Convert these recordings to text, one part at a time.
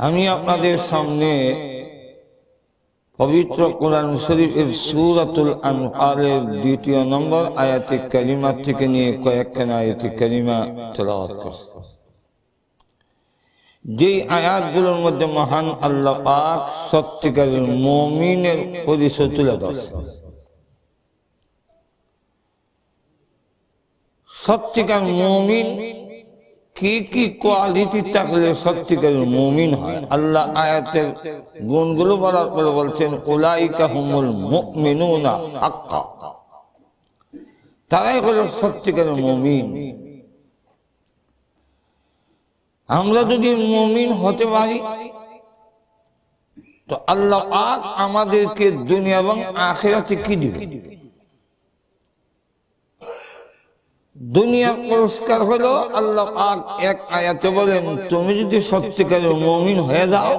আমি আপনাদের সামনে পবিত্র কোরআন শরীফের সূরাতুল আনফালের ২য় নম্বর আয়াতে কারিমা থেকে নিয়ে কয়েকখানা আয়াতে কারিমা তেলাওয়াত করছি। যে আয়াতগুলোর মধ্যে মহান আল্লাহ পাক সত্যিকারের মুমিনের পরিচয় তুলে ধরছেন। সত্যিকার মুমিন কি কি কোয়ালিটি থাকলে সত্যিকারের মুমিন হয়, আল্লাহ আয়াতের গুণগুলো বলার পরে বলছেন উলাইকা হুমুল মুমিনুনা হাক্কা, তারাই হলো সত্যিকারের মুমিন। আমরা যদি মুমিন হতে পারি তো আল্লাহ পাক আমাদেরকে দুনিয়া এবং আখিরাতে কি দিবে? দুনিয়ার পুরস্কার হলো আল্লাহ পাক এক আয়াতে বলেন, তুমি যদি সত্যিকারের মুমিন হয়ে যাও,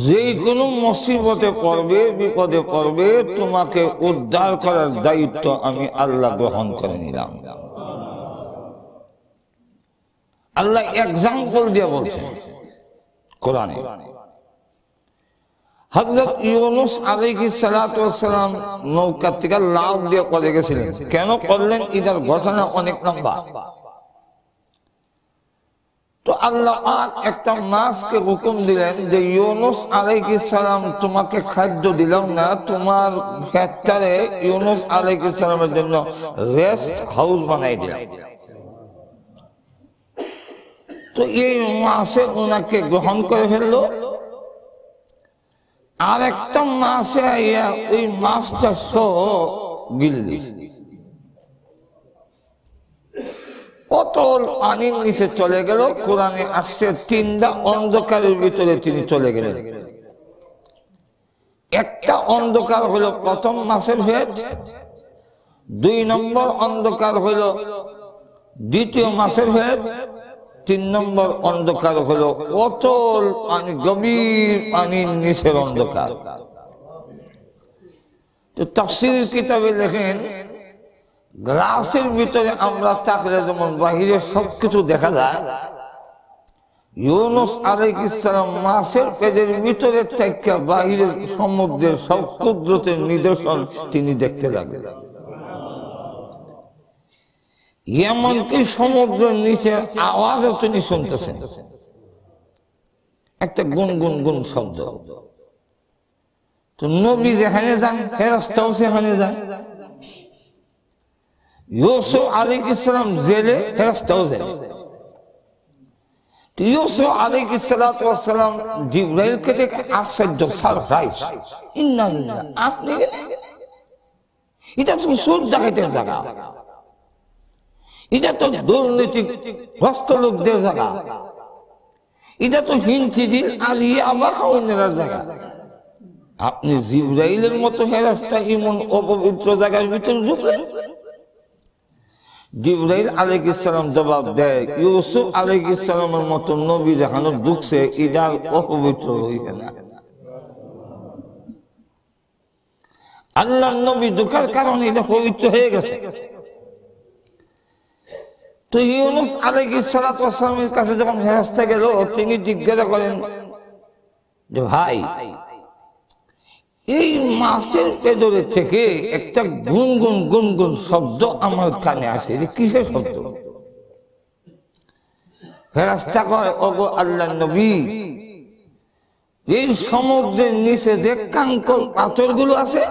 যে কোনো মুসিবতে পড়বে, বিপদে পড়বে, তোমাকে উদ্ধার করার দায়িত্ব আমি আল্লাহ গ্রহণ করে নিলাম। আল্লাহ এক্সাম্পল দিয়ে বলছেন কোরআনে। হযরত ইউনূস আলাইহিস সালাতু ওয়াস সালাম নৌকা থেকে লাফ দিয়ে পড়ে গেছিলেন। কেন করলেন? এটার ঘটনা অনেক লম্বা। তো আল্লাহ পাক একটা মাছকে হুকুম দিলেন যে ইউনূস আলাইহিস সালাম, তোমাকে খাদ্য দিলাম না, তোমার ফ্যাক্টরে ইউনূস আলাইহিস সালামের জন্য রেস্ট হাউস বানাই দিলাম। তো এই মাছে ওনাকে গ্রহণ করে ফেললো। আর একটা মাছে আইয়া ওই মাছটা সহ গিললি। অতল পানির নিচে চলে গেল। কোরআনে আসছে তিনটা অন্ধকারের ভিতরে তিনি চলে গেলেন। একটা অন্ধকার হলো প্রথম মাছের ভেদ, ২ নম্বর অন্ধকার হলো দ্বিতীয় মাছের ভেদ, ৩ নম্বর অন্ধকার হলো অতল পানি, গভীর পানির নিচের অন্ধকার। তো তাফসীর কিতাবে লেখেন, গ্লাসের ভিতরে আমরা থাকলে যেমন বাহিরে সবকিছু দেখা যায়, ইউনূস আলাইহিস সালাম মাছের পেটের ভিতরে থেকে বাহিরের সমুদ্রের সব কুদরতের নিদর্শন তিনি দেখতে লাগলেন। এমনকি সমুদ্রের নিচে আওয়াজও তিনি শুনতেছেন, একটা গুন গুন গুন শব্দ। তো নবী যেখানে যান ফেরেশতাও সেখানে যায়। ইউসুফ আলাইহিস সালাম জেলে, ফেরেশতাও জেলে। তো ইউসুফ আলাইহিস সালাতু ওয়াস সালাম জিবরাইলকে দেখে আশ্চর্য, সারপ্রাইজ, ইন্না লিল্লাহ, আপনি এটা তো সুদ ডাকাতের জায়গা, এটা তো দুর্নীতিগ্রস্ত লোকদের জায়গা, এটা তো হিংসিদিল আলিয়া আবা খাওয়ানোর জায়গা। আপনি জিবরাইলের মতো ফেরেশতা এমন অপবিত্র জায়গার ভিতরে ঢুকলেন? জিবরাইল আলাইহিস সালাম জবাব দেয়, ইউসুফ আলাইহিস সালামের মতো নবী যেখানে ঢুকছে, এটা অপবিত্র হইবে না। আল্লাহর নবী ঢোকার কারণে এটা পবিত্র হয়ে গেছে। তো ইউনূস আলাইহিস সালাতু ওয়াস সালামের কাছে যখন ফেরেশতা গেল, তিনি জিজ্ঞাসা করেন যে ভাই, এই মাছের পেটরে থেকে একটা গুনগুন গুনগুন শব্দ আমার কানে আসে, কিসের শব্দ? ফেরেশতা কয়, ওগো আল্লাহর নবী, এই সমুদ্রের নিচে যে কাঙ্কর পাথরগুলো আছে,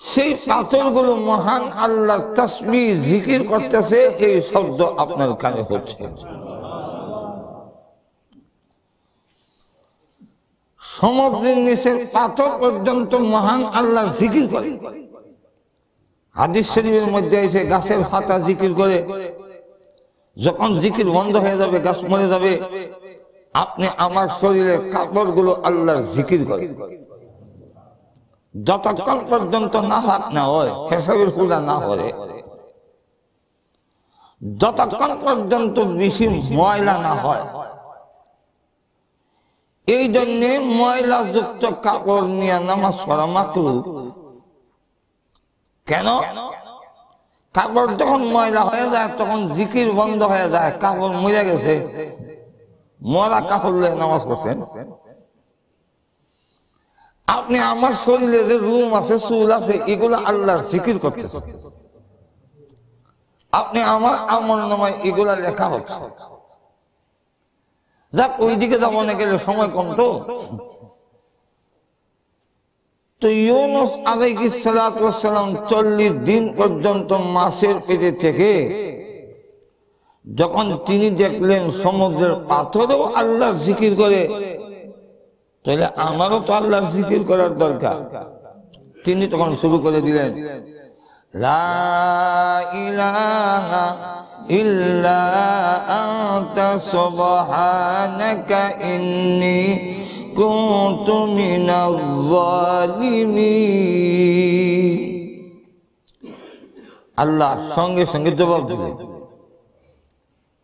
সেই পাথরগুলো মহান আল্লাহর তাসবিহ জিকির করতেছে, এই শব্দ আপনার কানে হচ্ছে। সমুদ্রের নিচের পাথর পর্যন্ত মহান আল্লাহর জিকির করে। হাদিস শরীফের মধ্যে এসে গাছের পাতা জিকির করে, যখন জিকির বন্ধ হয়ে যাবে, গাছ মরে যাবে, আপনি আমার শরীরের কাপড়গুলো আল্লাহর জিকির করে। যতক্ষণ পর্যন্ত নাফাক না হয়, হেসাবের পূজা না করে, যতক্ষণ পর্যন্ত বেশি ময়লা না হয়, এই জন্য ময়লা যুক্ত কাপড় নিয়ে নামাজ পড়া মাকরুহ। কেন? কাপড় যখন ময়লা হয়ে যায় তখন জিকির বন্ধ হয়ে যায়, কাপড় মরে গেছে, মরা কাপড় নামাজ পড়ছেন, আপনি আমার শরীরে যে রুম আছে, চুল আছে, এগুলো আল্লাহর জিকির করতেছেন। আপনি আমার আমলনামায় এগুলা লেখা হচ্ছে। যাক, ওইদিকে যাবো না, গেলে সময় কম তো। তো ইউনুস আলাইহিস সালাতু ওয়াস সালাম 40 দিন পর্যন্ত মাছের পেটে থেকে যখন তিনি দেখলেন সমুদ্রের পাথরেও আল্লাহর জিকির করে, তাহলে আমারও তো আল্লাহর জিকির করার দরকার। তিনি তখন শুরু করে দিলেন, লা ইলাহা ইল্লা আনতা সুবহানাকা ইন্নী কুনতু মিনাজ জালিমিন। আল্লাহ সঙ্গে সঙ্গে জবাব দিলেন,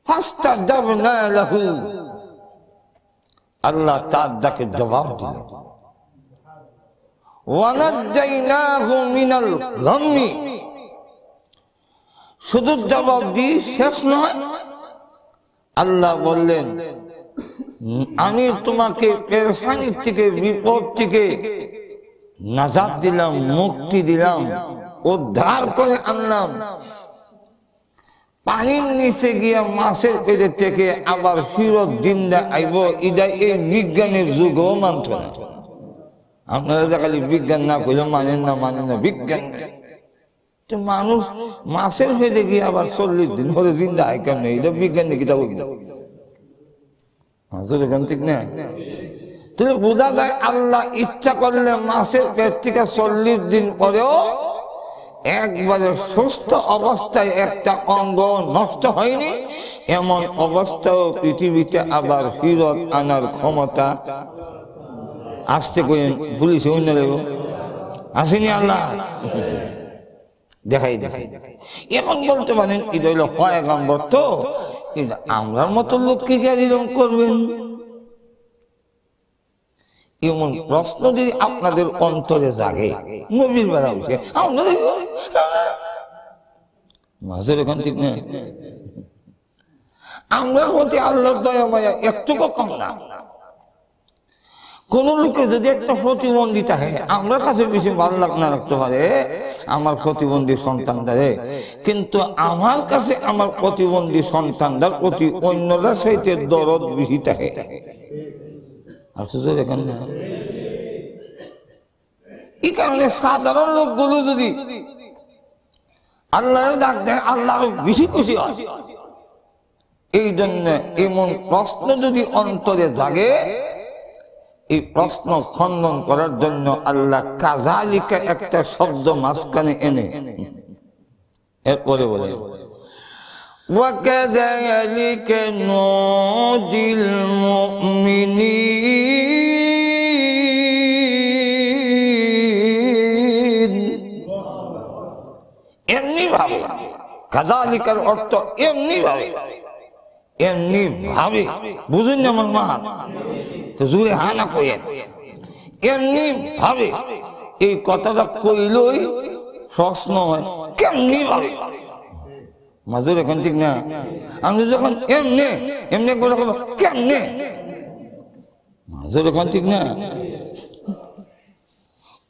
ফাস্তাজাবনা লাহু, আল্লাহ তার ডাকে জবাব দিলেন, ওয়ানাজ্জাইনাহু মিনাল গাম্মি। শুধু জবাব দিয়ে শেষ নয়, আল্লাহ বললেন, আমি তোমাকে পেরেশানি থেকে, বিপদ থেকে নাজাত দিলাম, মুক্তি দিলাম, উদ্ধার করে আনলাম। পানির নিচে গিয়া মাছের পেটে থেকে আবার ফিরত জিন্দা আইব, এটা এই বিজ্ঞানের যুগও মানত না। আপনারা যে খালি বিজ্ঞান না করলে মানেন না, বিজ্ঞান। মানুষ মাছের পেটে গিয়ে আবার 40 দিন পরে জিন্দা হয় কেমন, এটা বিজ্ঞান নাকি? তা ঠিক না? তুমি বোঝা যায় আল্লাহ ইচ্ছা করলে মাছের পেট থেকে 40 দিন পরেও একবারে সুস্থ অবস্থায় একটা অঙ্গ নষ্ট হয়নি, এমন অবস্থাও পৃথিবীতে আবার ফিরত আনার ক্ষমতা আসতে করে পুলিশে অন্য দেব আসেনি আল্লাহ। দেখাই এখন বলতে পারেন এটা হইল পয়গম্বর, তো আমরার মতো লোককে কি এরকম করবেন? এমন প্রশ্ন যদি আপনাদের অন্তরে জাগে, নবীর বেলা হচ্ছে মাঝের এখন ঠিক না, আমরা হতে আল্লাহর দয়া মায়া একটুকু কম না। কোন লোকে যদি একটা প্রতিবন্ধী থাকে, আমার কাছে বেশি ভালো না রাখতে পারে আমার প্রতিবন্ধী সন্তানদারে, কিন্তু আমার কাছে আমার প্রতিবন্ধী সন্তানদার প্রতি অন্যরা সাইতে দরদ বেশি থাকে। এই কারণে সাধারণ লোকগুলো যদি আল্লাহর ডাক দেয়, আল্লাহ বেশি খুশি হয়। এই জন্য এমন প্রশ্ন যদি অন্তরে জাগে, এই প্রশ্ন খণ্ডন করার জন্য আল্লাহ কাযালিকা একটা শব্দ মাঝখানে এনে এরপরে বলে, ওয়াকাযালিকা নুজিল মুমিনিন। এমনি ভাবে, কাযালিকার অর্থ এমনি ভাবে, এমনি ভাবে। বুঝুন না আমার মা, তো জুড়ে হানা কইেন, এমনি ভাবে। এই কথাটা কইলই প্রশ্ন হয়, কেমনি ভাবে মাজুর এখন ঠিক না? আমি যখন এমনি এমনি করে কেমনে মাজুর এখন ঠিক না?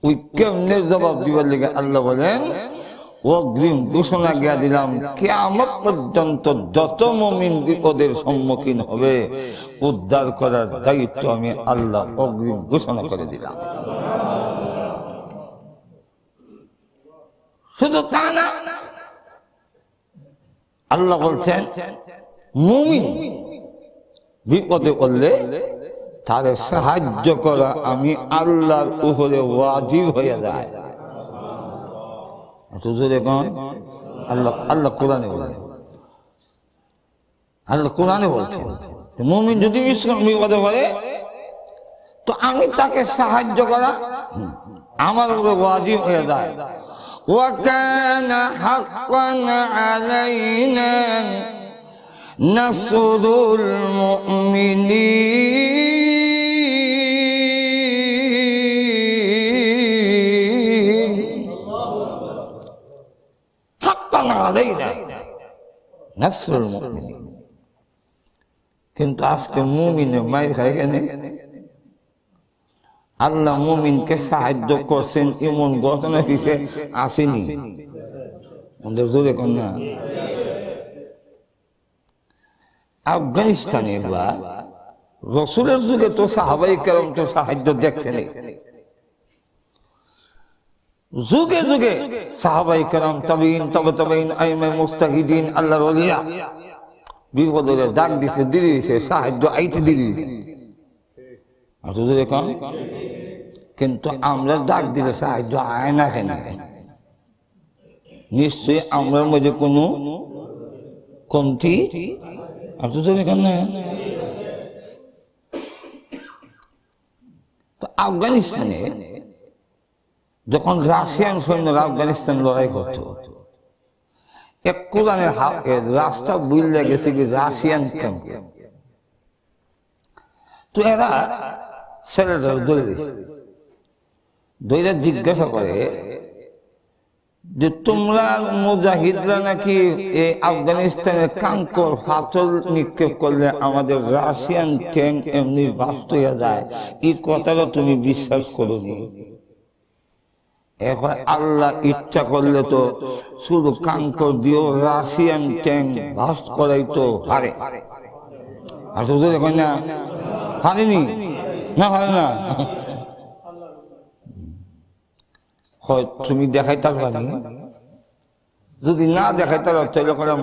ওই কেমনের জবাব দিবার লেগে আল্লাহ বলেন, অগ্রিম ঘোষণা গিয়া দিলাম, কিয়ামত পর্যন্ত যত মুমিন বিপদের সম্মুখীন হবে, উদ্ধার করার দায়িত্ব আমি আল্লাহ অগ্রিম ঘোষণা করে দিলাম। শুধু তা না, আল্লাহ বলছেন মুমিন বিপদে পড়লে তার সাহায্য করা আমি আল্লাহর উপরে ওয়াজিব হয়ে যায়। আল্লাহ কোরআনে বলে, আল্লাহ কোরআনে বলছেন মুমিন যদি বিপদে পড়ে তো আমি তাকে সাহায্য করা আমার উপরে ওয়াজিব হয়ে যায়। وكان حقا علينا نصر المؤمنين حقا علينا نصر المؤمنين। কিন্তু আজকে মুমিনে মাইর খায় কেন? আল্লাহ মুমিনকে সাহায্য করছেন এমন ঘটনা পিছে আসেনি। আমাদের জোরে কন্যা আফগানিস্তানে বা রসুলের যুগে তো সাহাবায়ে কেরাম তো সাহায্য দেখছেন, যুগে যুগে সাহাবায়ে কেরাম তাবিঈন তাবে তাবিঈন আইমে মুস্তাহিদিন আল্লাহর ওলিয়া বিপদ হলে ডাক দিতে দিয়েছে, সাহায্য আইতে দিয়েছে। কিন্তু আমরা ডাক দিলে সাহায্য আয় না কেন? নিশ্চয়ই আমরার মধ্যে কোনো কমতি তো আফগানিস্তানে যখন রাশিয়ান সৈন্যরা আফগানিস্তান লড়াই করত, এক কোরআনের রাস্তা বুঝলে গেছে কি রাশিয়ান ক্যাম্প। তো এরা ছেলেটা দইরা জিজ্ঞাসা করে যে তোমরা মুজাহিদরা নাকি এই আফগানিস্তানের কাঙ্কর পাথর নিক্ষেপ করলে আমাদের রাশিয়ান ট্যাঙ্ক এমনি বাস্ত হয়ে যায়, এই কথাটা তুমি বিশ্বাস করোনি? এখন আল্লাহ ইচ্ছা করলে তো শুধু কাঙ্কর দিয়েও রাশিয়ান ট্যাঙ্ক বাস্ত করাই তো হারে। আর তো দেখো না হারেনি, না হারে না। তুমি দেখাইতে পারি, যদি না দেখাইতে তাহলে করলাম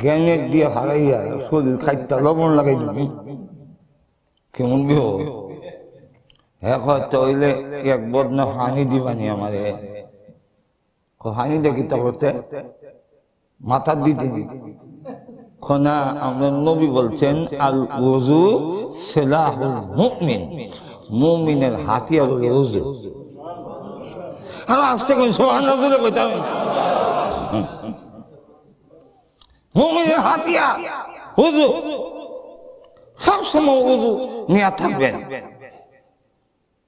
গ্যানেট দিয়ে হারাইয়া শরীর খাইতে লবণ লাগাই দিবি, কেমন বিহ হইলে এক বদনা হানি দিবানি আমারে। হানি দেখি তা করতে মাথা দিতে খনা আমরা নবী বলছেন আল ওযু সিলাহুল মুমিন, মুমিনের হাতিয়ার হলো ওযু। আর আস্তে করে সুবহানাল্লাহ কইতে হবে, মুমিনের হাতিয়ার ওযু, সবসময় ওযু নিয়ে থাকবেন।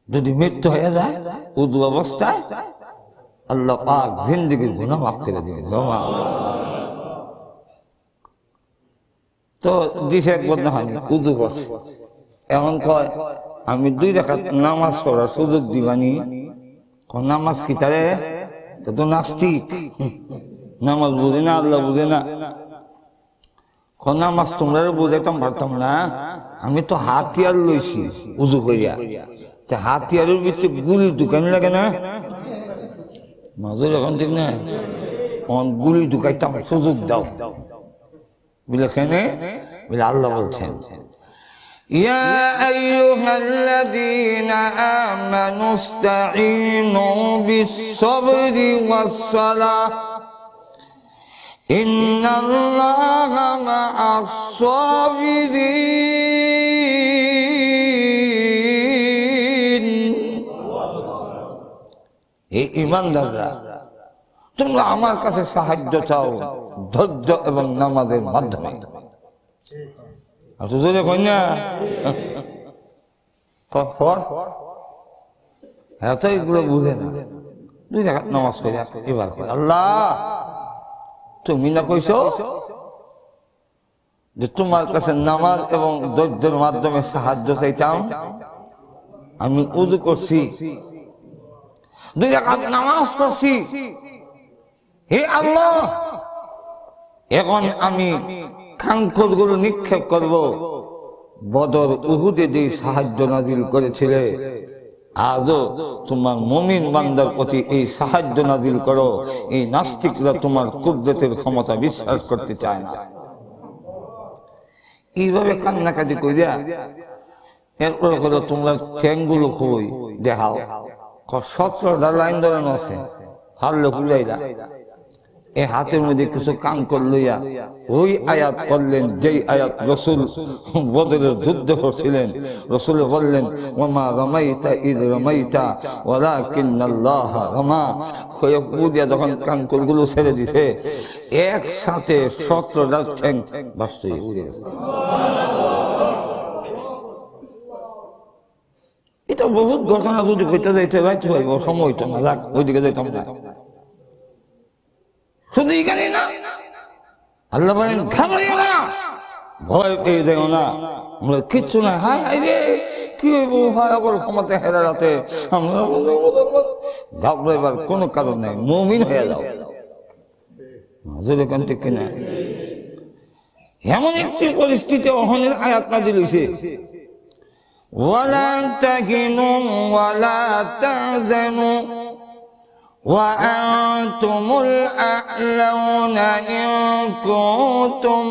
যদি মৃত্যু হয়ে যায় ওযু অবস্থায় আল্লাহ পাক জিন্দেগির গুনাহ মাফ করে দিবেন। তো দিশে এক বদনা হয়নি, উযু করছে, এখন কয় আমি 2 রাকাত নামাজ পড়ার সুযোগ দিবানি। নামাজ কি তারে? তো নাস্তিক, নামাজ বুঝে না, আল্লাহ বুঝে না। নামাজ তোমরা বুঝাইতাম পারতাম না, আমি তো হাতিয়ার লইছি উযু করিয়া, হাতিয়ারের ভিতরে গুলি ঢুকানি লাগে না? নজর এখন ঠিক না, গুলি ঢুকাইতাম সুযোগ দাও বলে কেনে বলে আল্লাহ বলছেন ইয়া আইয়ুহাল্লাযীনা আমানু ইসতাঈনু বিস-সাবরি ওয়াস-সালাহ ইন্নাল্লাহা মা'আস-সাবিরিন। হে ঈমানদাররা, তোমরা আমার কাছে সাহায্য চাও ধৈর্য এবং নামাজের মাধ্যমে। এতগুলো বুঝে না, 2 রাকাত নামাজ করে এবার আল্লাহ তুমি না কইছো যে তোমার কাছে নামাজ এবং ধৈর্যের মাধ্যমে সাহায্য চাইতাম, আমি উযু করছি, 2 রাকাত নামাজ পড়ছি, হে আল্লাহ এখন আমি কাঙ্কর গুলো নিক্ষেপ করব। বদর উহুদে যে সাহায্য নাজিল করেছিলে, আজও তোমার মুমিন বান্দার প্রতি এই সাহায্য নাজিল করো। এই নাস্তিকরা তোমার কুদরতের ক্ষমতা বিশ্বাস করতে চায় না। এইভাবে কান্নাকাটি করিয়া এরপরে করো তোমরা ট্যাঙ্কগুলো কই দেখাও। 17টা লাইন ধরানো আছে, হারলে হুলাইরা এই হাতের মধ্যে কিছু কাঙ্কর লইয়া ওই আয়াত পড়লেন যেই আয়াত রসুল বদরের যুদ্ধ করছিলেন। রসুল বললেন ওমা রামাইতা ইদ রামাইতা ওয়ালাকিন্নাল্লাহ রামা। খুদিয়া যখন কাঙ্কর গুলো ছেড়ে দিছে একসাথে 17টা ঠ্যাং বাস্তে উড়ে গেছে। এটা বহুত ঘটনা, যদি কইতে যাইতে রাইতে পাইব সময় তো না, যাক ওইদিকে যাইতাম না। শুধু এখানে না, আল্লাহ বলেন ঘাবড়িও না, ভয় পেয়ে যাও না, আমরা কিচ্ছু না, হায় হায় রে কি হয় আবার ক্ষমতা হেরা রাতে, আমরা ঘাবড়াইবার কোনো কারণ নাই, মুমিন হয়ে যাও। ঠিক কিনা? এমন একটি পরিস্থিতি অহনের আয়াত নাযিল হইছে, ওয়ালা তাহিনু ওয়ালা তাহজানু ওয়া আনতুমুল আ'লাউনা ইন কুনতুম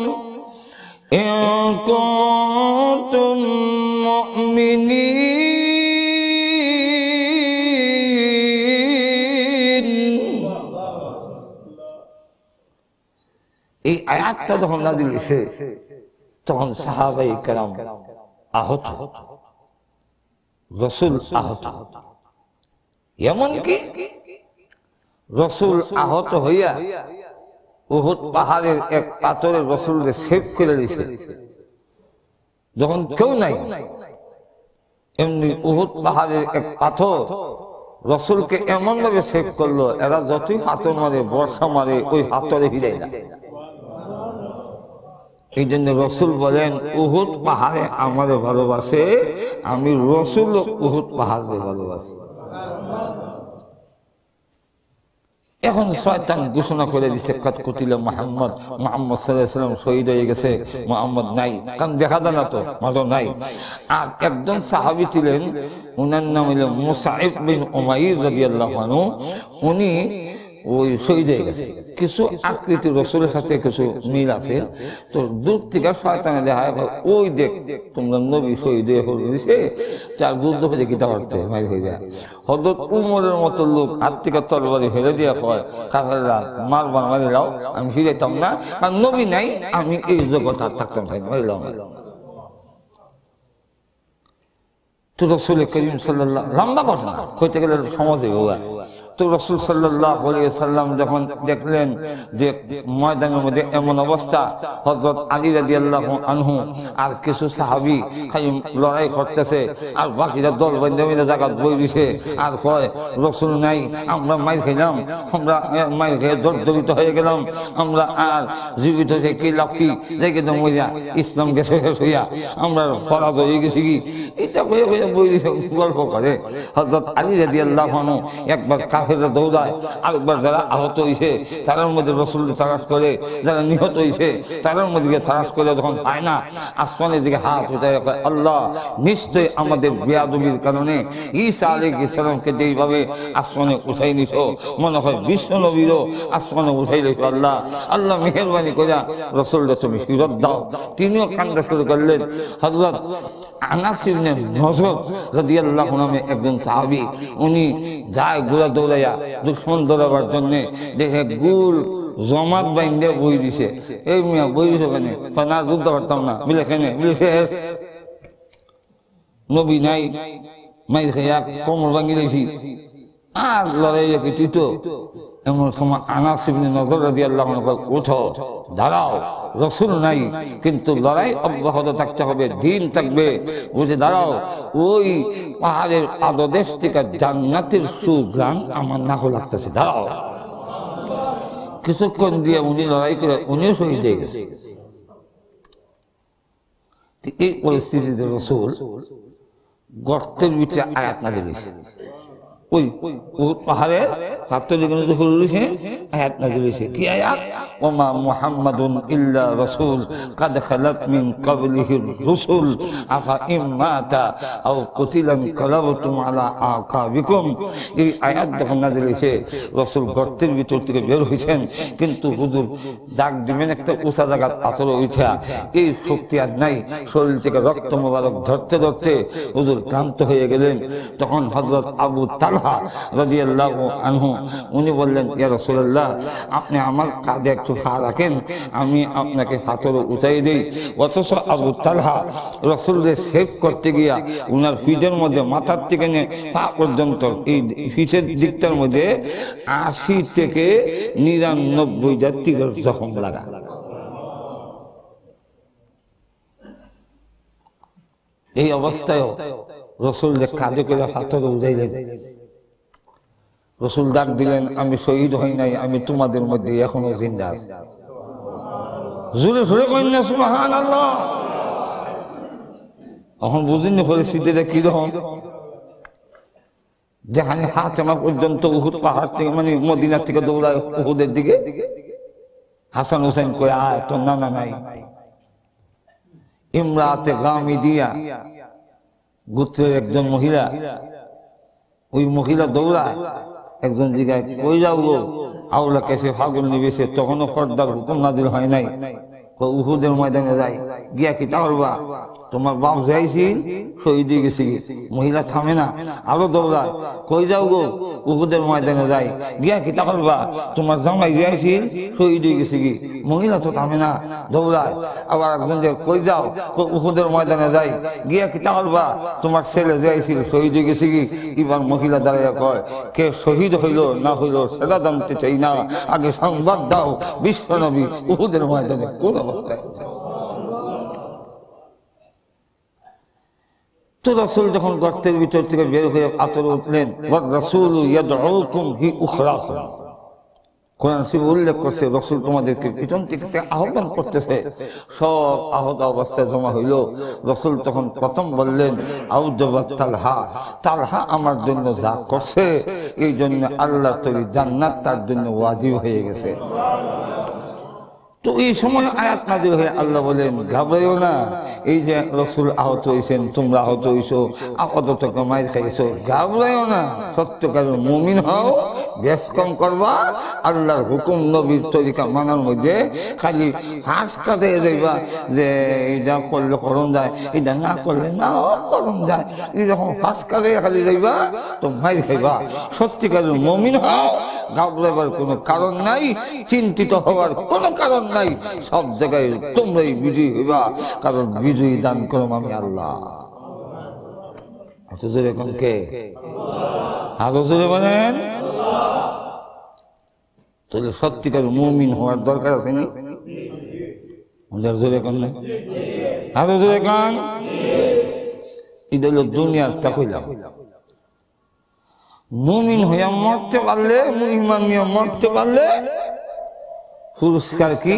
মুমিনিন। এই আয়াতটা যখন নাযিল হইছে তখন সাহাবায়ে কেরাম আহত, রাসূল আহত, এমনকি রাসূল আহত হইয়া উহুদ পাহাড়ের এক পাথরে রাসূলকে সেভ করে দিয়েছে। যখন কেউ নাই, এমনি উহুদ পাহাড়ের এক পাথর রাসূলকে এমন ভাবে সেভ করলো, এরা যতই হাতর মারে, বর্ষা মারে, ওই হাতরে হিলাই না। এই জন্য রাসূল বলেন, উহুদ পাহাড়ে আমারে ভালোবাসে, আমি রাসূল উহুদ পাহাড়কে ভালোবাসি। এখন শয়তান ঘোষণা করে দিচ্ছে, কাদ কুতিলা মুহাম্মদ, মুহাম্মদ সাল্লাল্লাহু আলাইহি ওয়াসাল্লাম শহীদ হয়ে গেছে, মুহাম্মদ নাই, কারণ দেখা যায় না তো, মাত্র নাই। আর একজন সাহাবী ছিলেন, ওনার নাম হলো মুসাইব বিন উমাইর রাদিয়াল্লাহু আনহু, উনি ওই শহীদ হয়ে গেছে। কিছু আকৃতি রাসূলের সাথে কিছু মিল আছে, তো দূর থেকে শয়তানে দেখা, ওই দেখ তোমরা নবী শহীদ হয়ে গেছে, তার যুদ্ধ করে কিতা করতে মারি হয়ে যায়। হযরত উমরের মতো লোক হাত থেকে তরবারি ফেলে দিয়ে কয়, কাফেররা মারবার মারি লাও, আমি ফিরাইতাম না, আর নবী নাই, আমি এই জগৎ আর থাকতাম না, মারিলাম। তো রাসূল করিম সাল্লাল্লাহু, লম্বা ঘটনা কইতে গেলে সমাজে হোক। তো রাসূল সাল্লাল্লাহু আলাইহি ওয়াসাল্লাম যখন দেখলেন যে ময়দানের মধ্যে এমন অবস্থা, হযরত আলী রাদিয়াল্লাহু আনহু আর কিছু সাহাবী খালি লড়াই করতেছে, আর বাকিরা দল বেঁধে বেঁধে জায়গা বই দিছে, আর কয় রাসূল নাই, আমরা মাইর খেলাম, আমরা মাইর খেয়ে জর্জরিত হয়ে গেলাম, আমরা আর জীবিত হয়ে কি লাভ কি, রেখে তো মরিয়া ইসলাম গেছে শেষ হইয়া, আমরা পরাজয় হয়ে গেছি কি, এটা বই বই দিছে, গল্প করে। হযরত আলী রাদিয়াল্লাহু আনহু একবার কাফেররা দৌড়ায়, আরেকবার যারা আহত হয়েছে তার মধ্যে রাসূলকে তালাশ করে, যারা নিহত হয়েছে তার মধ্যে তালাশ করে, যখন পায় না আসমানের দিকে হাত উঠায়, আল্লাহ নিশ্চয় আমাদের বেয়াদবির কারণে ঈসা আলাইহিস সালামকে যেইভাবে আসমানে উঠাই নিছ, মনে হয় বিশ্ব নবীরও আসমানে উঠাই দিয়েছ, আল্লাহ আল্লাহ মেহেরবানি করে রাসূলকে তুমি ফিরত দাও। তিনিও কান্না শুরু করলেন। হযরত আনাস ইবনে নজর রাদিয়াল্লাহু আনহু একজন সাহাবী, উনি যায় ঘোড়া দৌড়াইয়া দুশমন দৌড়াবার জন্য, দেখে গুল জমাত বাইন্দে বই দিছে, এই মিয়া বই দিছ কেন, না যুদ্ধ করতাম না, বিলে কেন, বিলে শেষ, নবী নাই, মাইর খাইয়া কোমর ভাঙি দিয়েছি, আর লড়াই তুই তো। এমন সময় আনাস ইবনে নজর রাদিয়াল্লাহু আনহু, উঠো, দাঁড়াও, রাসূল নাই কিন্তু লড়াই অব্যাহত থাকতে হবে, দিন থাকবে, বুঝে দাঁড়াও, ওই পাহাড়ের পাদদেশ থেকে জান্নাতের সুঘ্রাণ আমার নাকও লাগতেছে, দাঁড়াও। কিছুক্ষণ দিয়ে উনি লড়াই করে উনিও শহীদ হয়ে গেছে। এই পরিস্থিতিতে রাসূল গর্তের ভিতরে আয়াত নাযিল হয়েছে, ওই পাহাড়ে আয়াত নাযিল হয়েছে। কি আয়াত? ওমা মুহাম্মাদুন ইল্লা রাসূল কাদ খালাত মিন ক্বাবলিহির রুসুল আফা ইন মাতা আও কুতিলা ইনকালাবতুম আলা আকাবিকুম। এই আয়াত যখন নাযিল হয়েছে, রাসূল গর্তের ভিতর থেকে বের হয়েছেন, কিন্তু হুজুর ডাক দিবেন একটা উঁচা জায়গার পাথরে উঠা, এই শক্তি আর নাই, শরীর থেকে রক্ত মোবারক ধরতে ধরতে হুজুর ক্লান্ত হয়ে গেলেন। তখন হযরত আবু তালহা রাদিয়াল্লাহু আনহু উনি বললেন, ইয়া রাসূলুল্লাহ, আপনি আমার কাঁধে একটু পা রাখেন, আমি আপনাকে পাথর উঠাই দেই। অথচ আবু তালহা রাসূলকে সেভ করতে গিয়া উনার পিঠের মধ্যে মাথার থেকে নিয়ে পা পর্যন্ত এই পিঠের দিকটার মধ্যে ৮০ থেকে ৯৯টা তীরের জখম লাগা। এই অবস্থায় রাসূল যে কাঁধে করে পাথর উঠাইলেন, রাসূল ডাক দিলেন, আমি শহীদ হই নাই, আমি তোমাদের মধ্যে এখনো জিন্দা আছি। জোরে জোরে কইন না সুবহানাল্লাহ। এখন বুঝিনি পরিস্থিতিটা কিরকম, যেখানে হাতেমা পর্যন্ত উহুদ পাহাড় থেকে মানে মদিনা থেকে দৌড়ায় উহুদের দিকে, হাসান হোসেন কই আয় তোর নানা নাই। ইমরাতে গামিদিয়া গোত্রের একজন মহিলা, ওই মহিলা দৌড়ায়, একজন জিগায় কই যাও গো, আওলা কেসে ফাগুন নিবেছে, তখনও পর্দার হুকুম নাজিল হয় নাই। উহুদের ময়দানে যাই গিয়া কি তাহবা, তোমার বাপ যাইছিল শহীদ হয়ে গেছে। মহিলা থামে না, আরো দৌড়ায়, কই যাও গো, উহুদের ময়দানে যাই গিয়া কি তাহবা, তোমার জামাই যাইছিল শহীদ হয়ে গেছে। মহিলা তো থামে না, দৌড়ায়। আবার একজন যে কই যাও, উহুদের ময়দানে যাই গিয়া কি তাহবা, তোমার ছেলে যাইছিল শহীদ হয়ে গেছে। এবার মহিলা দাঁড়াইয়া কয়, কে শহীদ হইল না হইল সেটা জানতে চাই না, আগে সংবাদ দাও বিশ্বনবী উহুদের ময়দানে কোন অবস্থায়। তো রাসূল যখন গর্তের ভিতর থেকে বের হয়ে আতর উঠলেন, ওয়ার রাসূলু ইয়াদউকুম ফি উখরাকুম, কোরআন শরীফে উল্লেখ করছে রাসূল তোমাদেরকে পিছন থেকে আহ্বান করতেছে। সব আহত অবস্থায় জমা হইল। রাসূল তখন প্রথম বললেন, আউযুবাত তালহা, তালহা আমার জন্য যা করছে এই জন্য আল্লাহর তৈরি জান্নাত তার জন্য ওয়াজিব হয়ে গেছে। তো এই সময় আয়াত নাযিল হয়ে আল্লাহ বলেন, ঘাবড়াইও না, এই যে রাসূল আহত হইছেন, তোমরা আহত হইছো, আপাতত মাইর খাইছো, ঘাবড়াইও না, সত্যকারের মুমিন হও, বেশ কম করবা, আল্লাহর হুকুম নবীর তরিকা মানার মধ্যে খালি ফাঁস কাটে যাইবা যে এটা করলে করণ যায়, এটা না করলে না করণ যায়, এই যখন ফাঁস কাটে খালি যাইবা তো মাইর খাইবা। সত্যিকারের মুমিন হও, ঘাবড়াইবার কোনো কারণ নাই, চিন্তিত হওয়ার কোনো কারণ নাই, সব জায়গায় তোমরাই বিজয়ী হইবা, কারণ বিজয়ী দান করম আমি আল্লাহ। এখন কে আরো জোরে বলেন, তাহলে সত্যিকার মুমিন হওয়ার দরকার আছে নি? জোরে কান না, আরো জোরে কান। এটা হলো দুনিয়ার তা কইলাম। মুমিন হইয়া মরতে পারলে, ইমান নিয়ে মরতে পারলে পুরস্কার কি?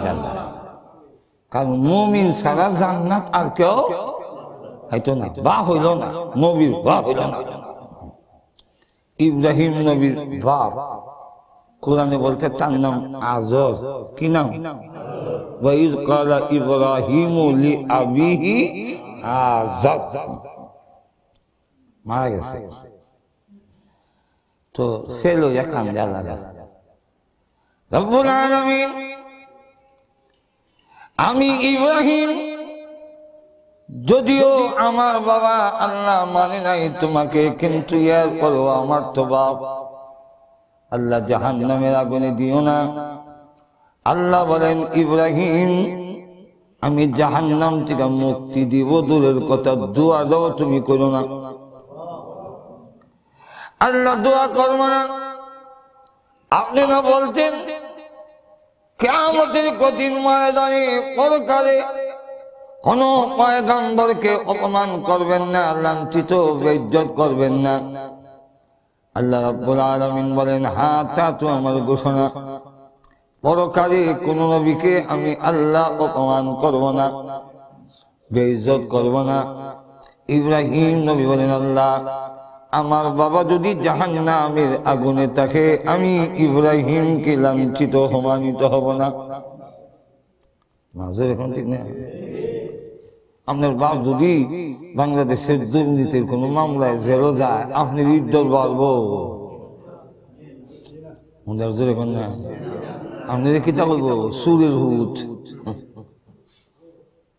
জান্নাত। কারণ মুমিন ছাড়া জান্নাত আর কেউ হয়তো না, বা হইল না, নবীর বা হইল না। ইব্রাহিম নবীর বাপ, কোরআনে বলতে তার নাম আজর। কি নাম? ওয়াইজ ক্বালা ইব্রাহিমু লিআবিহি আজর, মারা গেছে। তো সে লইয়া কান্দে আল্লাহ রব্বুল আলামিন, আমি ইব্রাহিম যদিও আমার বাবা আল্লাহ মানে নাই তোমাকে, কিন্তু এর পরও আমার তো বাপ, আল্লাহ জাহান্নামের আগুনে দিও না। আল্লাহ বলেন, ইব্রাহিম আমি জাহান্নাম থেকে মুক্তি দিব, দূরের কথা দোয়া দাও তুমি করো না। আল্লাহ দোয়া করবো না। আপনি না বলতেন কিয়ামতের কঠিন ময়দানে পরকালে কোন পয়গম্বরকে অপমান করবেন না, লাঞ্ছিত বেইজ্জত করবেন না। আল্লাহ রাব্বুল আলামিন বলেন, হ্যাঁ তা তো আমার ঘোষণা, পরকালে কোন নবীকে আমি আল্লাহ অপমান করব না, বেইজ্জত করব না। ইব্রাহিম নবী বলেন, আল্লাহ আমার বাবা যদি জাহান্নামের আগুনে থাকে, আমি ইব্রাহিমকে লাঞ্ছিত অপমানিত হব না। এখন ঠিক না? আপনার বাপ যদি বাংলাদেশের দুর্নীতির কোন মামলায় জেল যায়, আপনি ইজ্জত বাড়বো? এখন না, আপনি কিতা বলবো? সুরের হুত।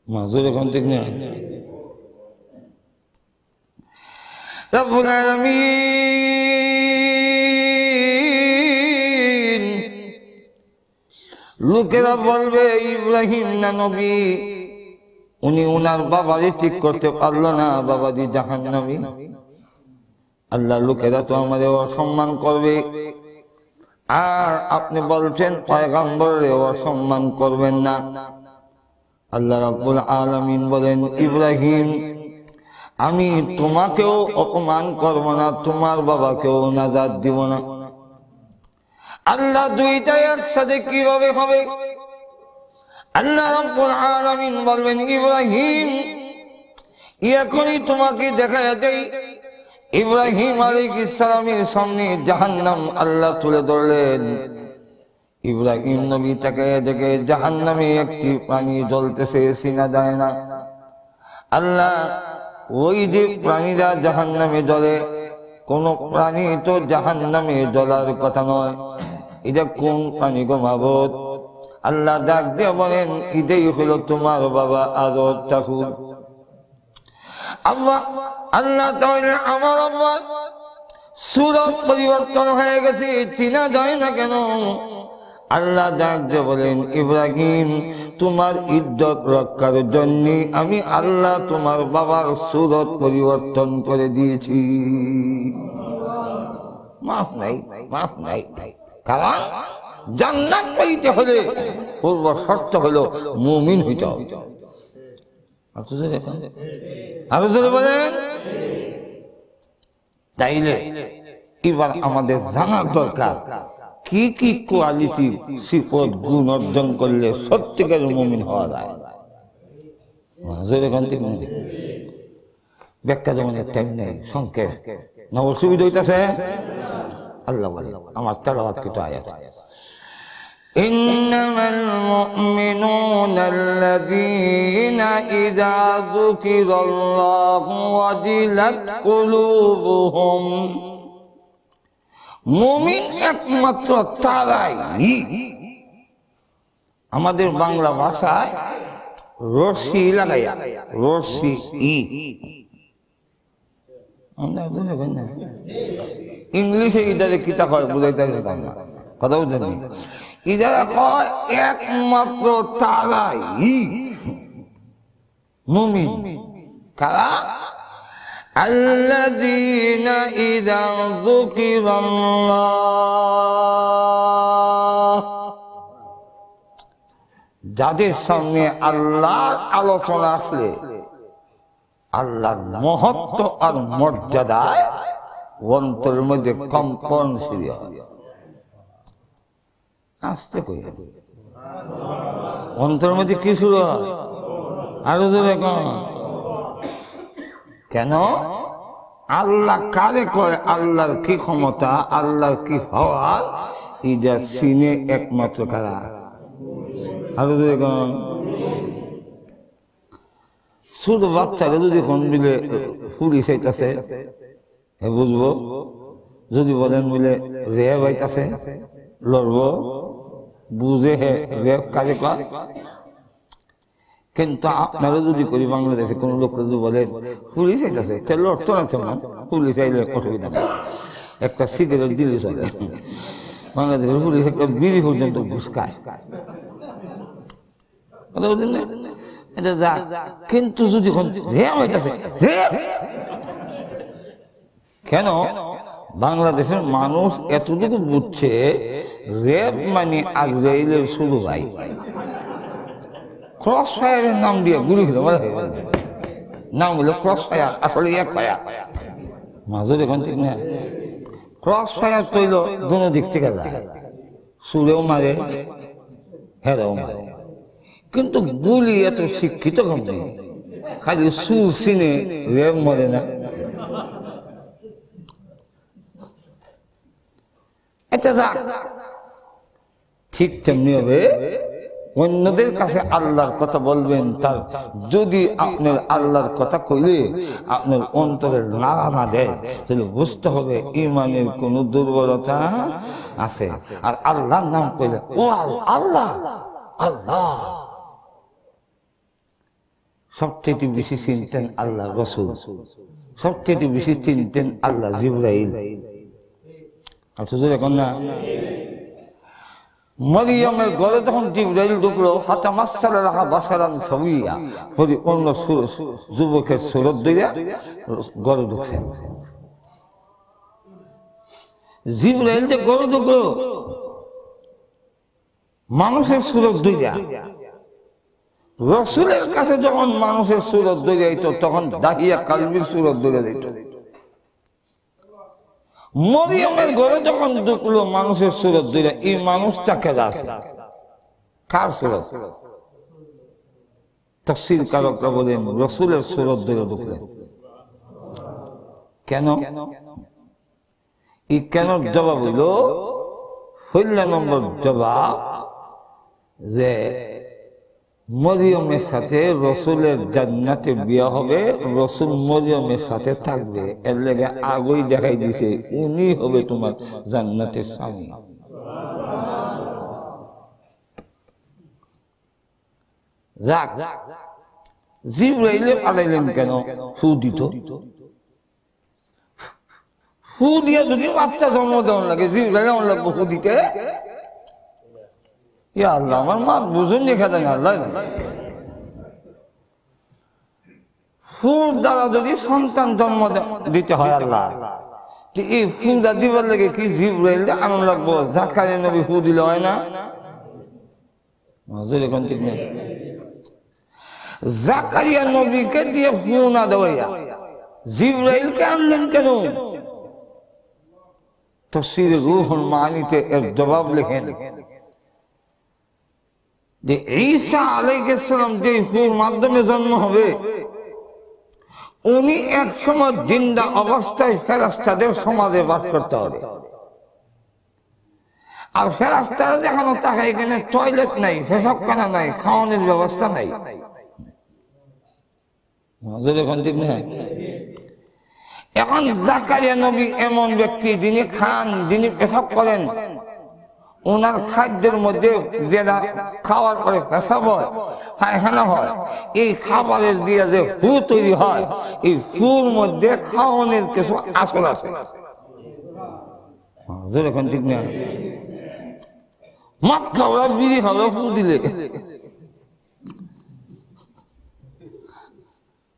মাজুর এখন ঠিক না? রব্বুল আলামিন, লোকেরা বলবে ইব্রাহিম না নবী, উনি উনার বাবারে ঠিক করতে পারলো না, বাবাজি জাহান্নামী। আল্লাহ লোকেরা তো আমাদের অসম্মান করবে, আর আপনি বলছেন পয়গম্বরের অসম্মান করবেন না। আল্লাহ রাব্বুল আলামিন বলেন, ইব্রাহিম আমি তোমাকেও অপমান করব না, তোমার বাবাকেও নাজাত দিব না। আল্লাহ দুইটাই একসাথে কিভাবে হবে? আল্লাহ রাব্বুল আলামিন বলবেন, ইব্রাহিম এখনই তোমাকে দেখায়া দেই। ইব্রাহিম আলাইহিস সালামের সামনে জাহান্নাম আল্লাহ তুলে ধরলেন। ইব্রাহিম নবী তাকে দেখে জাহান্নামে একটি পানি জ্বলতেছে, চিনা যায় না। আল্লাহ ওই যে প্রাণীরা জাহান্নামে জ্বলে, কোন প্রাণী তো জাহান্নামে জ্বলার কথা নয়, এটা কোন প্রাণী গো মাবুদ? আল্লাহ ডাক দিয়ে বলেন, এটাই হলো তোমার বাবা আদর ঠাকুর। আল্লাহ তাআলা আমার আব্বা সূরত পরিবর্তন হয়ে গেছে, চিনা যায় না কেন? আল্লাহ ডাক দিয়ে বলেন, ইব্রাহিম তোমার ইজ্জত রক্ষার জন্য আমি আল্লাহ তোমার বাবার সূরত পরিবর্তন করে দিয়েছি। মাফ নাই, মাফ নাই। কারণ জান্নাত পাইতে হলে পূর্ব শর্ত হলো মুমিন হইতে হবে। আরো জোরে বলেন। তাইলে এবার আমাদের জানার দরকার কি কি কোয়ালিটি সিফত গুণ অর্জন করলে সত্যিকারের মুমিন হওয়া যায়। ব্যাখ্যা যেমন টাইম নেই, সংক্ষেপ না অসুবিধা হইতেছে। আল্লাহ বলে আমার তেলাওয়াত কিছু আয়াত, ইন্নামাল মুমিনুনা আল্লাযীনা ইযা যুকিরাল্লাহু ওয়াজিলাত কুলুবুহুম। মুমিন একমাত্র তারাই, আমাদের বাংলা ভাষায় রশি লাগাইয়া, রশি ইংলিশে ইদারে কিতা হয় বুঝাইতে না, কথা বুঝেন? ইদারা কয় একমাত্র তারাই মুমিন। কারা? আল্লাযীনা ইযা যুকিরাল্লাহ, যাদের সামনে আল্লাহর আলোচনা আসলে আল্লাহর মহত্ব আর মর্যাদায় অন্তরের মধ্যে কম্পন শুরু হয়। আসতে কই অন্তরের মধ্যে কি শুরু হয়? আরো জোরে কেন? আল্লাহ কারে কয়, আল্লাহর কি ক্ষমতা, আল্লাহর কি হওয়া, এটা চিনে একমাত্র কারা? আরো জোরে ছোট বাচ্চাকে যদি কোন বিলে ফুলি চাইতেছে বুঝবো, যদি বলেন বলে রেব আইতাছে লড়ব, বুঝে হে রেব কাজে কয়। কিন্তু আপনারা যদি করি বাংলাদেশে কোন লোক যদি বলেন পুলিশ আইতাছে, তাহলে লড়তো না, তেমন পুলিশ আইলে অসুবিধা নেই, একটা সিগারেট দিলে চলে। বাংলাদেশের পুলিশ একটা বিড়ি পর্যন্ত ঘুষকায়, কিন্তু যদি কেন বাংলাদেশের মানুষ এতটুকু বুঝছে রেপ মানে আজরাইলের শুরু ভাই, ক্রস ফায়ারের নাম দিয়ে গুলি হলো, নাম হলো ক্রস ফায়ার, আসলে এক ফায়ার মাঝে এখন ঠিক না। ক্রস ফায়ার তৈল দুনো দিক থেকে যায়, সুরেও মারে হেরাও মারে, কিন্তু গুলি এত শিক্ষিত কমে, খালি সুর চিনে রেব মরে না। এটা ঠিক তেমনি হবে অন্যদের কাছে আল্লাহর কথা বলবেন, তার যদি আপনার আল্লাহর কথা কইলে আপনার অন্তরের নাড়া না দেয়, তাহলে বুঝতে হবে ইমানের কোন দুর্বলতা আছে। আর আল্লাহর নাম কইলে ও আল্লাহ আল্লাহ, সবচেয়ে বেশি চিনতেন আল্লাহ রাসূল, সবচেয়ে বেশি চিনতেন আল্লাহ জিবরাইল। এখন না মরিয়মের ঘরে যখন জিবরাইল ঢুকলো, হাতা মাসসালাহা বাশারান সাওয়িয়া, পরি অন্য যুবকের সুরত ধরে ঘরে ঢুকছেন। জিবরাইল যে ঘরে ঢুকলো মানুষের সুরত ধরে, রাসূলের কাছে যখন মানুষের সুরত ধরে আইতো তখন দাহিয়া কালবির সুরত ধরে দিত। মরিয়মের ঘরে যখন ঢুকলো মানুষের সুরত দিলে, এই মানুষটা কেদা আছে, কার সুরত? তাফসীর কারকরা বলেন রাসূলের সুরত দিলে ঢুকলেন। কেন? এই কেন জবাব হইল 16 নম্বর জবাব যে মরিয়মের সাথে রসুলের জান্নাতে বিয়ে হবে, রসুল মরিয়মের সাথে থাকবে, এর লেগে আগেই দেখাই দিছে উনি হবে তোমার জান্নাতের স্বামী। যাক, জিবরাইলে পাঠাইলেন কেন? ফু দিত, ফু দিয়ে যদি বাচ্চা জন্ম দেওয়ার লাগে, জিবরাইল আমার লাগবে ফু দিতে। ইয়া আল্লাহ, আমার মা বুঝুন দেখা যায় আল্লাহ, ফুল দ্বারা যদি সন্তান জন্ম দিতে হয় আল্লাহ, এই ফুলটা দিবার লাগে কি জিবরাইল আনন্দ লাগবো? জাকারিয়া নবী ফু দিলে হয় না? এখন ঠিক নেই, জাকারিয়া নবীকে দিয়ে ফু না দেওয়া জিবরাইলকে আনলেন কেন? তাফসীরে রূহুল মাআনিতে এর জবাব লেখেন যে ঈসা আলাইহিস সালাম যে ফুল মাধ্যমে জন্ম হবে, উনি এক সময় জিন্দা অবস্থায় ফেরেশতাদের সমাজে বাস করতে হবে। আর ফেরেশতারা যেখানে থাকে এখানে টয়লেট নাই, পেশাবখানা নাই, খাওয়ানোর ব্যবস্থা নাই। এখন জাকারিয়া নবী এমন ব্যক্তি, যিনি খান, যিনি পেশাব করেন, ওনার খাদ্যের মধ্যে যেটা খাওয়ার পরে পেশাব হয়, পায়খানা হয়, এই খাবারের দিয়ে যে ফু তৈরি হয়, এই ফুর মধ্যে খাওয়ানোর কিছু আসল আছে। এখন ঠিক না, মদ খাওয়া বিড়ি খাওয়া ফু দিলে,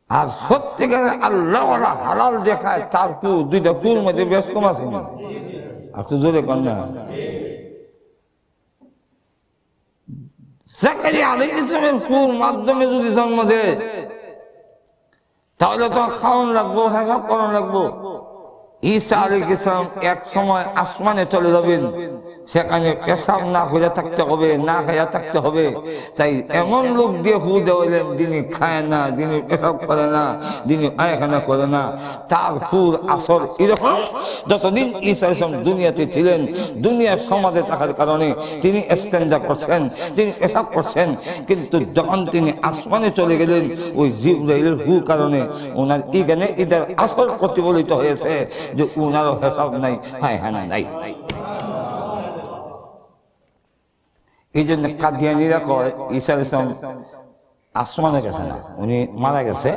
আর সত্যিকার আল্লাহ হালাল দেখায় তার ফু, দুইটা ফুর মধ্যে বেশ কম আছে না? আর তো জোরে কন্যা জাকারিয়া আলাইহিস সালামের ফুল মাধ্যমে যদি জন্ম দেয়, তাহলে তো খাওয়ান লাগবো, হিসাব করান লাগবো। ঈসা আলাইহিস সালাম এক সময় আসমানে চলে যাবেন, সেখানে পেশাব না করে থাকতে হবে, না খাইয়া থাকতে হবে। তাই এমন লোক দিয়ে ফু দেওয়ালেন, যিনি খায় না, যিনি পেশাব করে না, যিনি পায়খানা করে না, তার ফুল আসর এরকম। যতদিন ঈসা আলাইহিস সালাম দুনিয়াতে ছিলেন, দুনিয়ার সমাজে থাকার কারণে তিনি ইস্তেঞ্জা করছেন, তিনি পেশাব করছেন, কিন্তু যখন তিনি আসমানে চলে গেলেন, ওই জিবরাইলের ফু কারণে ওনার ইগানে ঈদের আসর প্রতিফলিত হয়েছে যে ওনারও পেশাব নাই, পায়খানা নাই। এই জন্য কাদিয়ানীরা কয় ঈসা আলাইহিস সালাম আসমানে গেছে না, উনি মারা গেছে।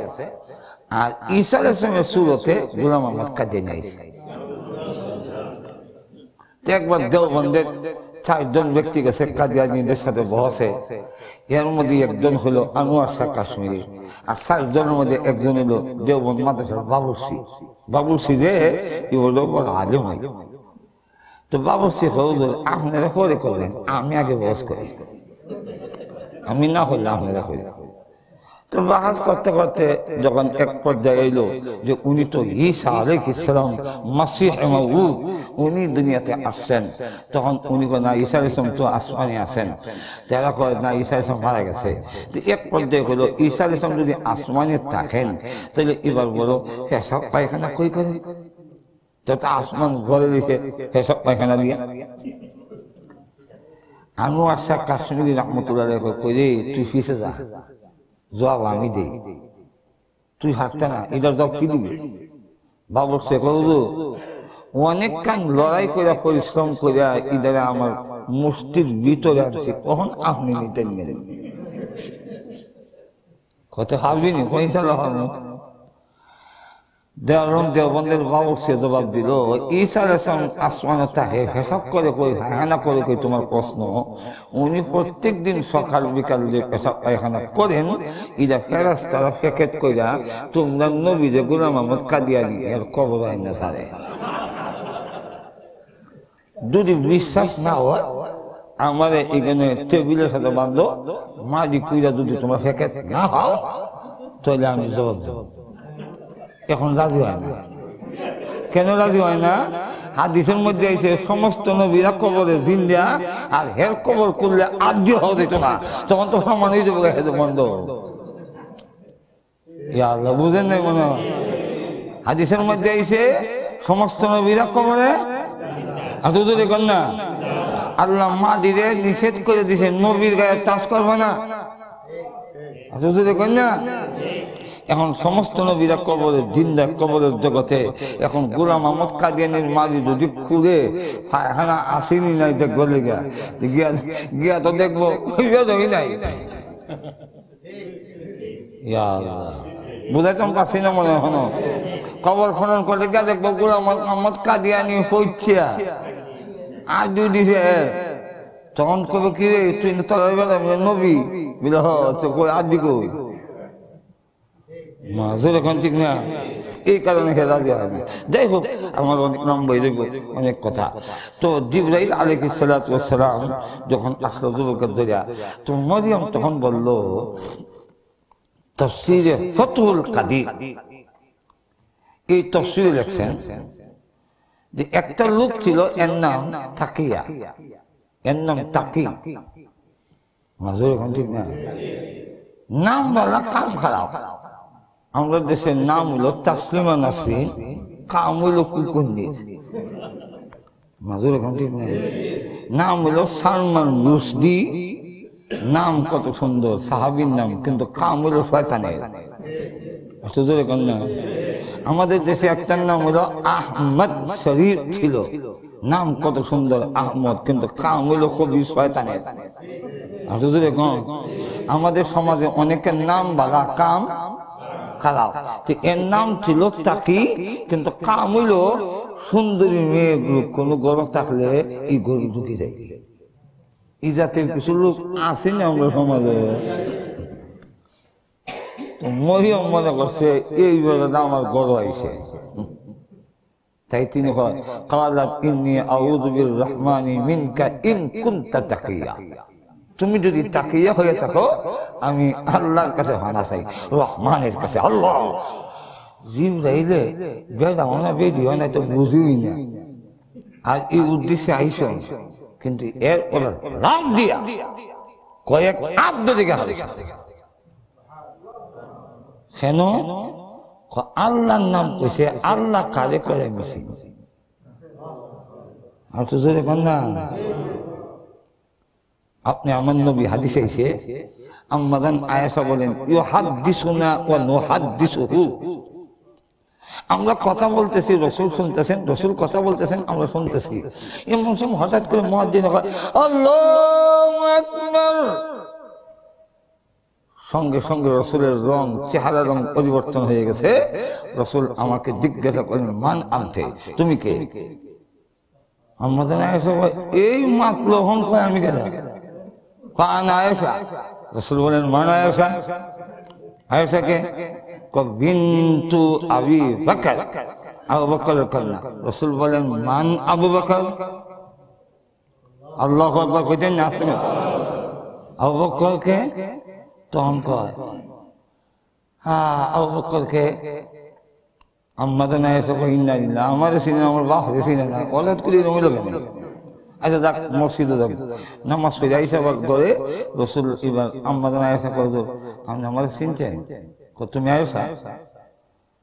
আর ঈসা আলাইহিস সালামের সুরতে গোলাম আহমদ কাদিয়ানী আইছে। একবার দেওবন্দের 4 জন ব্যক্তি গেছে কাদিয়ানীদের সাথে বসে, এর মধ্যে একজন হলো আনোয়ার শাহ কাশ্মীরি, আর 4 জনের মধ্যে একজন হলো দেওবন্দ মাদ্রাসার বাবুরসি। বাবুরসি যে হলো বড় আলেম হয়। তো বাবুরসি হুজুর আপনারা পরে করবেন, আমি আগে বস করি, আমি না করলে আপনারা করি। তো বাহাস করতে করতে যখন এক পর্যায়ে এলো যে উনি তো ঈসা আলাইহিস সালাম মাসিহ মাউউদ, উনি দুনিয়াতে আসছেন, তখন উনি কয় না, ঈসা আলাইহিস সালাম তো আসমানে আছেন। তারা কয় না, ঈসা আলাইহিস সালাম মারা গেছে। তো এক পর্যায়ে হলো ঈসা আলাইহিস সালাম যদি আসমানে থাকেন, তাহলে এবার বলো পেশাব পায়খানা কই করেন? তো আসমান ভরে দিছে পেশাব পায়খানা দিয়ে। আনোয়ার শাহ কাশ্মীরি রহমতুল্লাহ কই রে, তুই ফিসে যা, জবাব আমি দেই, তুই হাসতে না, এটার জবাব কি দিবি? বাবর সে করু অনেকক্ষণ লড়াই করে পরিশ্রম করে ইদারে আমার মুষ্টির ভিতরে আনছে, কখন আপনি নিতে নিলেন কত হারবি নি ইনশাল্লাহ হারবো। দেওবন্দের বাবর সে জবাব দিল, ঈসা আলাইহিস সালাম আসমানে থাকে, পেশাব করে কই, পায়খানা করে কই? তোমার প্রশ্ন, উনি প্রত্যেক দিন সকাল বিকাল যে পেশাব পায়খানা করেন, ইরা ফেরেশতারা প্যাকেট কইরা তোমরা নবী যে গোলাম আহমদ কাদিয়ানী এর কবর আইনা ছাড়ে। যদি বিশ্বাস না হয় আমার এখানে টেবিলের সাথে বাঁধো, মাটি কুইরা যদি তোমার প্যাকেট না হও, তাহলে আমি জবাব দেব। এখন রাজি হয় না। কেন রাজি হয় না? হাদিসের মধ্যে এসে সমস্ত নবীরা কবরে জিন্দা, আর হের কবর করলে আদ্য হওয়া যেত না, তখন তো প্রমাণ হয়ে যাবে বন্ধ। ইয়া আল্লাহ, বুঝেন নাই মনে হয়? হাদিসের মধ্যে এসে সমস্ত নবীরা কবরে, আর তো দেখুন না আল্লাহ মাদিরে নিষেধ করে দিছে নবীর গায়ে টাচ করবে না, আর তো দেখুন না। এখন সমস্ত নবীরা কবরের জিন্দা, কবরের জগতে। এখন গোলাম আহমদ কাদিয়ানির মালি যদি খুঁড়ে পায়খানা আসেনি নাই দেখবো, গিয়া গিয়া তো দেখবো নাই। বুঝাইতাম পারছি না মনে হনো। কবর খনন করে গিয়া দেখবো গোলাম আহমদ কাদিয়ানি হচ্ছে আর দুই দিছে, তখন কবে কি রে তুই তলার বেলা নবী বলে কই আর দি কই এখন ঠিক না। এই কারণে সে রাজি হয় না। যাই হোক, আমার অনেক নাম বই দেখবো, অনেক কথা। তো জিবরাইল আলাইহিস সালাতু ওয়াস সালাম যখন আসলো যুবকের ধরিয়া, তো মরিয়ম তখন বলল, তাফসীরে ফাতহুল কাদির, এই তাফসীরে লেখছেন যে একটা লোক ছিল, এর নাম তাকিয়া, এর নাম তাকি। মাজুর এখন ঠিক না, নাম বলা কাম খারাপ। আমরা দেশের নাম হলো তাসলিমা নাসরিন, কাম হইল কুকুন্দির। মাজুর এখন ঠিক না, নাম হলো সালমান রুশদি, নাম কত সুন্দর, সাহাবীর নাম, কিন্তু কাম হইল শয়তানের। এখন না, আমাদের দেশে একটার নাম হলো আহমদ শরীফ ছিল, নাম কত সুন্দর আহমদ, কিন্তু কাম হইল কবি শয়তানের। আমাদের সমাজে অনেকের নাম বালা, কাম খারাপ। এর নাম ছিল তাকি, কিন্তু কাম হইল সুন্দরী মেয়েগুলো কোনো গরম থাকলে এই গরু ঢুকে যায়। এই জাতের কিছু লোক আছে না আমরা সমাজে। মরিয়ম মনে করছে এইভাবে আমার গরু আইছে, তাই তিনি কালাত ইন্নী আউযু বিররহমানি মিনকা ইন কুনতা তাকিয়া, তুমি যদি তাকিয়া হয়ে থাকো আমি আল্লাহর কাছে হানা চাই, রহমানের কাছে। আল্লাহ জিবরাইলে বেদাও না বেরিও না তো বুঝিই না, আর এই উদ্দেশ্যে আইস, কিন্তু এর ওরা লাভ দিয়া কয়েক আদ্য দিকে হারিয়েছে। কেন? আল্লাহর নাম কইছে, আল্লাহ কারে করে মিশি। আর তো জোরে কন না, আপনি আমার নবী হাদিসে এসে আম্মাদান আয়েশা বলেন, ইউহাদ্দিসুনা ওয়া নুহাদ্দিসুহু, আমরা কথা বলতেছি, রসুল শুনতেছেন, রসুল কথা বলতেছেন, আমরা শুনতেছি। এমন সময় হঠাৎ করে মুয়াজ্জিন কয় আল্লাহু আকবার, সঙ্গে সঙ্গে রসুলের রং, চেহারা রং পরিবর্তন হয়ে গেছে। রসুল আমাকে জিজ্ঞাসা করেন, মান আনতে, তুমি কে? আম্মাদান আয়েশা কয়, এই মাত্র হন কয় আমি কেন? আনা আয়েশা। রসুল বলেন, মান আয়েশা? আয়েশা কে? বিনতু আবি বকর, আবু বকরের কন্যা। রসুল বলেন, মান আবু বকর? আল্লাহু আকবার কইতেন না আপনি? আবু বকর কে? তখন কয়, হ্যাঁ আবু বকর কে? আম্মাদান আয়েশা কয়, ইন্না লিল্লাহ, আমাদের সিনে আমার বাপ হয়েছিল না, ওলাদ করি রমিল কেন? আচ্ছা যাক, মসজিদে যাবো, নামাজ পড়ে আইসা করে রসুল এবার আম্মাদান আয়েশা কয়, আপনি আমার চিনছেন? তুমি আয়েশা?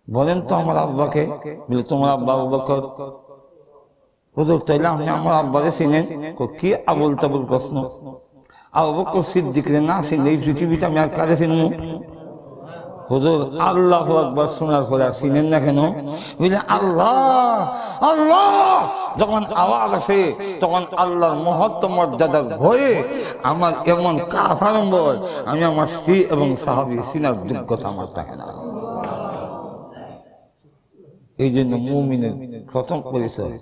বলেন তো আমার আব্বাকে। বলে, তোমার আব্বা আবু বকর? হুজুর তাইলে আপনি আমার আব্বাকে চিনেন? কি আবুল তাবুল প্রশ্ন। আবু বকর সিদ্দিকরে না চিনলে এই পৃথিবীতে আমি আর কারে চিনবো? হুজুর আল্লাহু আকবার শোনার পরে আর চিনেন না কেন? বলে, আল্লাহ আল্লাহ যখন আওয়াজ আসে তখন আল্লাহর মহত্ব মর্যাদার ভয়ে আমার এমন কাফ আরম্ভ হয়, আমি আমার স্ত্রী এবং সাহাবী চিনার যোগ্যতা আমার থাকে না। এই জন্য মুমিনের প্রথম পরিচয়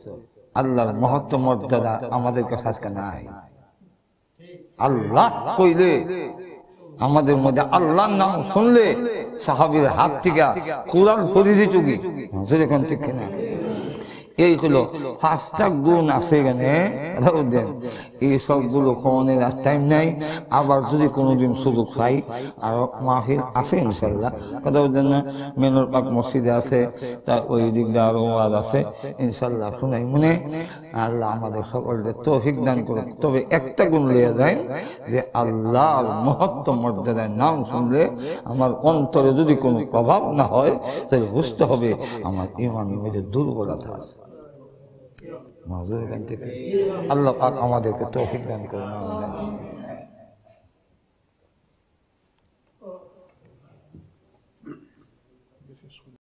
আল্লাহর মহত্ব মর্যাদা আমাদের কাছে আজকে নাই। আল্লাহ কইলে আমাদের মধ্যে আল্লাহর নাম শুনলে সাহাবীর হাত থেকে কোরআন পরিধি চুকি এখন ঠিক না। এই হলো 5টা গুণ আছে এখানে, এই সবগুলো খোয়ানের আর টাইম নাই। আবার যদি কোনোদিন সুযোগ পাই, আর মাহফিল আছে ইনশাল্লাহ, কথা বলছেন না, মেনুর পাক মসজিদে আছে, তার ওই দিক দিয়ে আরো ওয়াজ আছে ইনশাল্লাহ শুনাই মনে। আল্লাহ আমাদের সকলদের তৌফিক দান করুক। তবে একটা গুণ লিয়ে দেন যে আল্লাহর মহত্ব মর্যাদার নাম শুনলে আমার অন্তরে যদি কোনো প্রভাব না হয়, তাহলে বুঝতে হবে আমার ইমানের মধ্যে দুর্বলতা আছে। আল্লাহ পাক আমাদেরকে তৌফিক দান করুন।